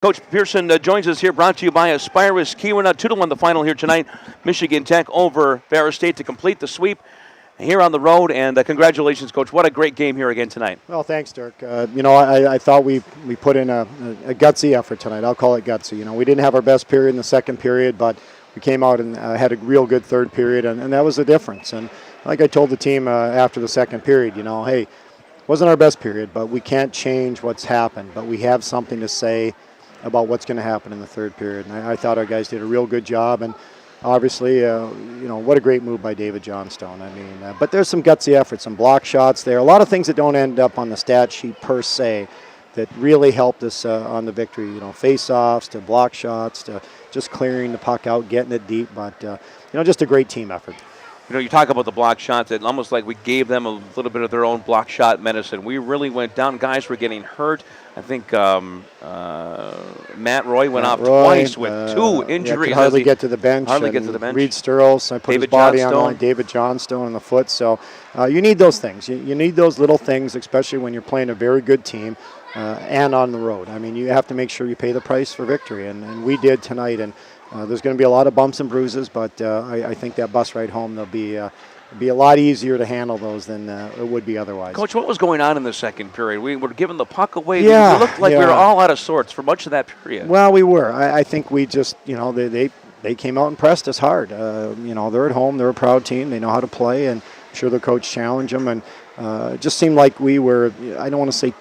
Coach Pearson joins us here, brought to you by Aspirus Kia. We're not 2-1 the final here tonight. Michigan Tech over Ferris State to complete the sweep here on the road. And congratulations, Coach. What a great game here again tonight. Well, thanks, Dirk. I thought we put in a gutsy effort tonight. I'll call it gutsy. We didn't have our best period in the second period, but we came out and had a real good third period, and that was the difference. And like I told the team after the second period, hey, it wasn't our best period, but we can't change what's happened. But we have something to say about what's going to happen in the third period. And I thought our guys did a real good job. And obviously, what a great move by David Johnstone. But there's some gutsy effort, some block shots there. A lot of things that don't end up on the stat sheet per se that really helped us on the victory. Face-offs to block shots to just clearing the puck out, getting it deep. But, just a great team effort. You talk about the block shots. It's almost like we gave them a little bit of their own block shot medicine. We really went down. Guys were getting hurt. I think Matt Roy went off twice with two injuries. Could hardly get to the bench. Reed Sturls, I put his body on the line. David Johnstone in the foot. So you need those things. You need those little things, especially when you're playing a very good team and on the road. You have to make sure you pay the price for victory, and we did tonight. And there's going to be a lot of bumps and bruises, but I think that bus ride home, they'll be a lot easier to handle those than it would be otherwise. Coach, what was going on in the second period? We were giving the puck away. Yeah, we looked like we were all out of sorts for much of that period. Well, we were. I think we just, they came out and pressed us hard. They're at home. They're a proud team. They know how to play, and I'm sure the coach challenged them. And it just seemed like we were, I don't want to say,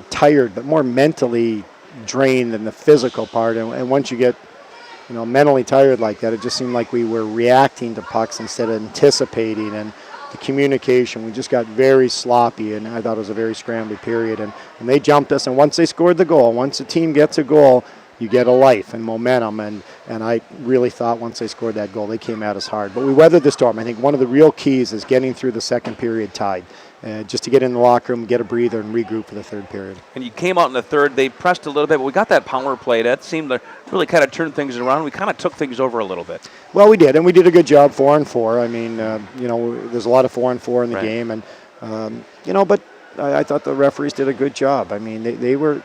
tired, but more mentally drained than the physical part. And once you get mentally tired like that, it just seemed like we were reacting to pucks instead of anticipating, and the communication, we just got very sloppy, and I thought it was a very scrambly period, and they jumped us, and once they scored the goal, once a team gets a goal, you get a life and momentum, and I really thought once they scored that goal, they came at us hard. But we weathered the storm. I think one of the real keys is getting through the second period tied. Just to get in the locker room, get a breather, and regroup for the third period. And you came out in the third. They pressed a little bit, but we got that power play. That seemed to really kind of turn things around. We kind of took things over a little bit. Well, we did, and we did a good job 4-on-4. There's a lot of 4-on-4 in the game, and but I thought the referees did a good job. They were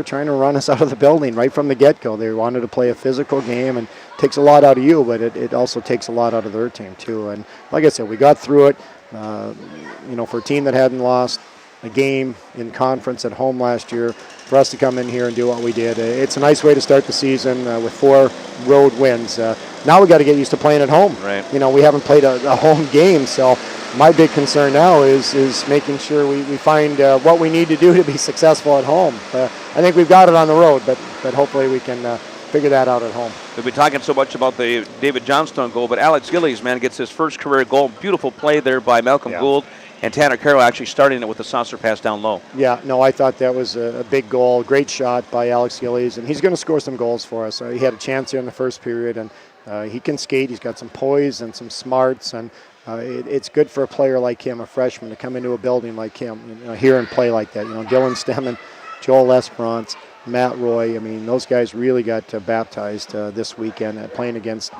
trying to run us out of the building right from the get-go. They wanted to play a physical game, and it takes a lot out of you, but it also takes a lot out of their team too. And like I said, we got through it. For a team that hadn't lost a game in conference at home last year, for us to come in here and do what we did, it's a nice way to start the season with 4 road wins. Now we got to get used to playing at home. Right. We haven't played a home game, so my big concern now is making sure we find what we need to do to be successful at home. I think we've got it on the road, but hopefully we can figure that out at home. We've been talking so much about the David Johnstone goal, but Alex Gillies, gets his first career goal. Beautiful play there by Malcolm Gould, and Tanner Carroll actually starting it with a saucer pass down low. Yeah, no, I thought that was a big goal. Great shot by Alex Gillies, and he's going to score some goals for us. He had a chance here in the first period, and he can skate. He's got some poise and some smarts, and it's good for a player like him, a freshman, to come into a building like him, here and play like that. Dylan Stemmen, Joel Esperance, Matt Roy, those guys really got baptized this weekend playing against,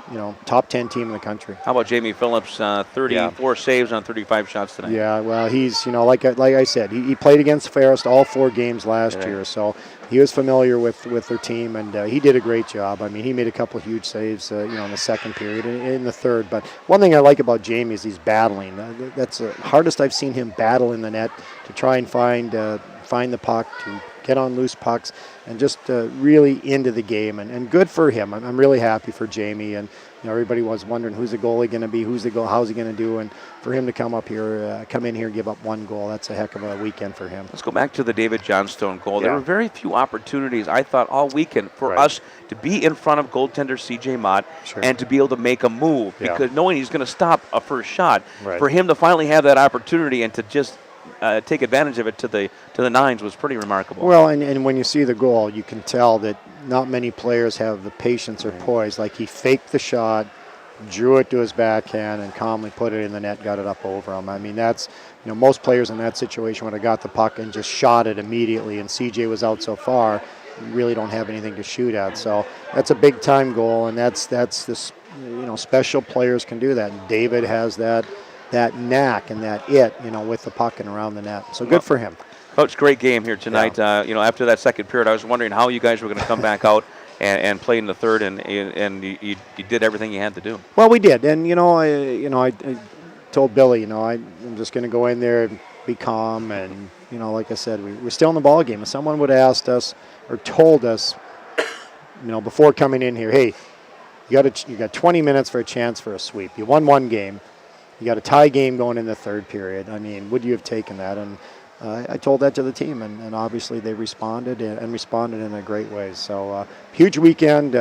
top 10 team in the country. How about Jamie Phillips, 34 saves on 35 shots tonight? Yeah, well, he's, like I said, he played against Ferris all 4 games last year, so he was familiar with their team, and he did a great job. He made a couple of huge saves, in the second period and in the third. But one thing I like about Jamie is he's battling. That's the hardest I've seen him battle in the net to try and find the puck, to get on loose pucks, and just really into the game. And good for him. I'm really happy for Jamie. And everybody was wondering who's the goalie going to be, how's he going to do. And for him to come in here, give up 1 goal, that's a heck of a weekend for him. Let's go back to the David Johnstone goal. There were very few opportunities, I thought, all weekend for us to be in front of goaltender C.J. Mott and to be able to make a move, because knowing he's going to stop a first shot, for him to finally have that opportunity and to just take advantage of it to the nines was pretty remarkable. Well, and when you see the goal, you can tell that not many players have the patience or poise. Like, he faked the shot, drew it to his backhand, and calmly put it in the net, got it up over him. That's, most players in that situation would have got the puck and just shot it immediately, and CJ was out so far, you really don't have anything to shoot at. So that's a big time goal, and that's this, special players can do that. And David has that knack and that with the puck and around the net. So good for him. Coach, great game here tonight. After that second period, I was wondering how you guys were going to come back out and play in the third, and you did everything you had to do. Well, we did, and I told Billy, I'm just going to go in there and be calm, and like I said, we're still in the ball game. If someone would have asked us or told us, before coming in here, hey, you got 20 minutes for a chance for a sweep. You won one game. You got a tie game going in the third period. I mean, would you have taken that? And I told that to the team, and obviously they responded and responded in a great way. So huge weekend.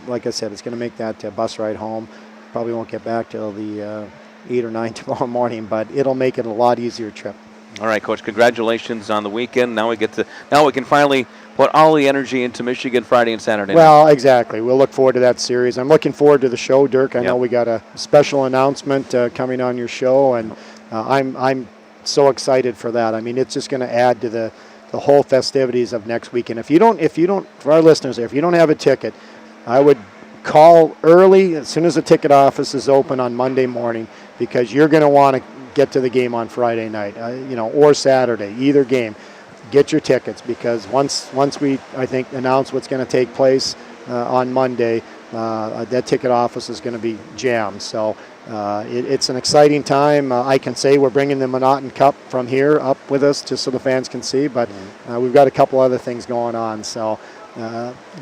Like I said, it's going to make that bus ride home. Probably won't get back till the 8 or 9 tomorrow morning, but it'll make it a lot easier trip. All right, Coach. Congratulations on the weekend. Now we can finally put all the energy into Michigan Friday and Saturday. Well, exactly. We'll look forward to that series. I'm looking forward to the show, Dirk. I know we got a special announcement coming on your show, and I'm so excited for that. I mean, it's just going to add to the whole festivities of next weekend. If you don't, for our listeners there, if you don't have a ticket, I would call early as soon as the ticket office is open on Monday morning, because you're going to want to get to the game on Friday night, or Saturday, either game. Get your tickets, because once we, I think, announce what's going to take place on Monday, that ticket office is going to be jammed. So it's an exciting time. I can say we're bringing the Monoton Cup from here up with us, just so the fans can see, but we've got a couple other things going on. So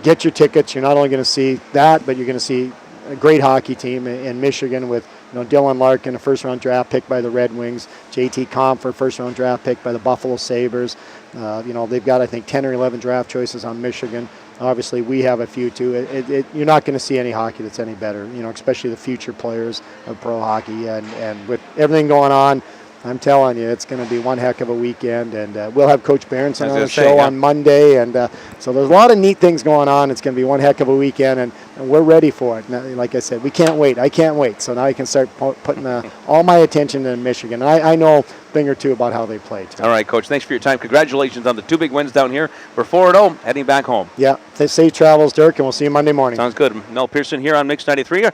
get your tickets. You're not only going to see that, but you're going to see a great hockey team in Michigan with Dylan Larkin, a first-round draft pick by the Red Wings, JT Comfort, first-round draft pick by the Buffalo Sabres. They've got, I think, 10 or 11 draft choices on Michigan. Obviously, we have a few too. You're not going to see any hockey that's any better, especially the future players of pro hockey. And with everything going on, I'm telling you, it's going to be one heck of a weekend. And we'll have Coach Berenson on the show on Monday. And so there's a lot of neat things going on. It's going to be one heck of a weekend, and we're ready for it. Now, like I said, we can't wait. I can't wait. So now I can start putting all my attention in Michigan. And I know a thing or two about how they play, too. All right, Coach. Thanks for your time. Congratulations on the 2 big wins down here. We're 4-0, heading back home. Yeah. Safe travels, Dirk, and we'll see you Monday morning. Sounds good. Mel Pearson here on Mix 93.